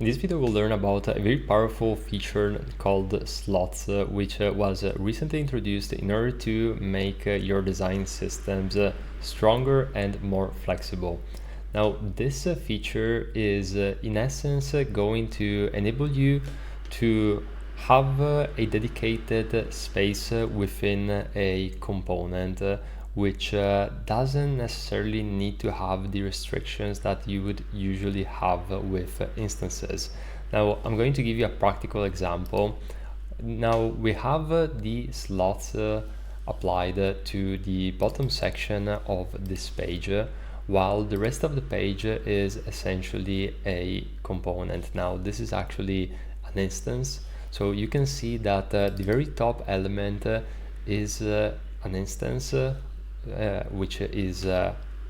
In this video, we'll learn about a very powerful feature called slots, which was recently introduced in order to make your design systems stronger and more flexible. Now, this feature is in essence going to enable you to have a dedicated space within a component which doesn't necessarily need to have the restrictions that you would usually have with instances. Now, I'm going to give you a practical example. Now, we have the slots applied to the bottom section of this page, while the rest of the page is essentially a component. Now, this is actually an instance. So you can see that the very top element is an instance which is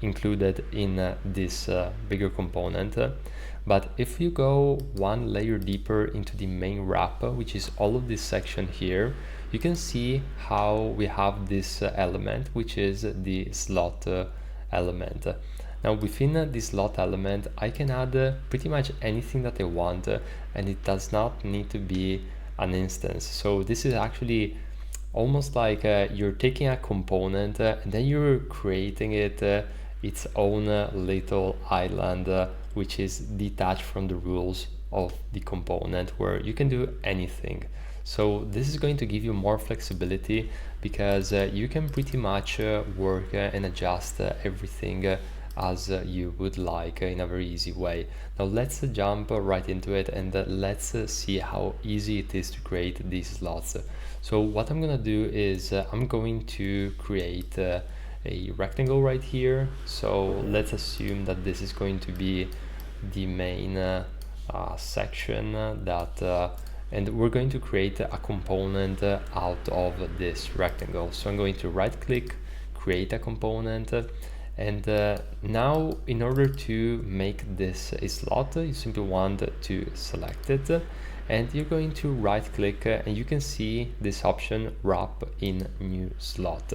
included in this bigger component. But if you go one layer deeper into the main wrap, which is all of this section here, you can see how we have this element, which is the slot element. Now within this slot element, I can add pretty much anything that I want, and it does not need to be an instance. So this is actually almost like you're taking a component and then you're creating it its own little island, which is detached from the rules of the component, where you can do anything. So this is going to give you more flexibility because you can pretty much work and adjust everything as you would like in a very easy way. Now let's jump right into it and let's see how easy it is to create these slots. So what I'm gonna do is I'm going to create a rectangle right here. So let's assume that this is going to be the main section that and we're going to create a component out of this rectangle. So I'm going to right click, create a component, and now in order to make this a slot, you simply want to select it, and you're going to right click and you can see this option, wrap in new slot.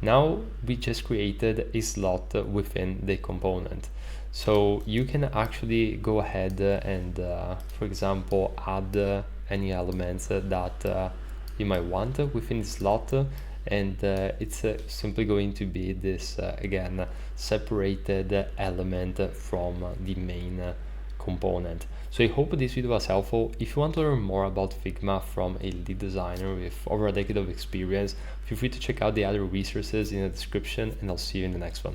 Now we just created a slot within the component. So you can actually go ahead and for example add any elements that you might want within the slot, and it's simply going to be this again separated element from the main component. So I hope this video was helpful. If you want to learn more about Figma from a lead designer with over a decade of experience, feel free to check out the other resources in the description, and I'll see you in the next one.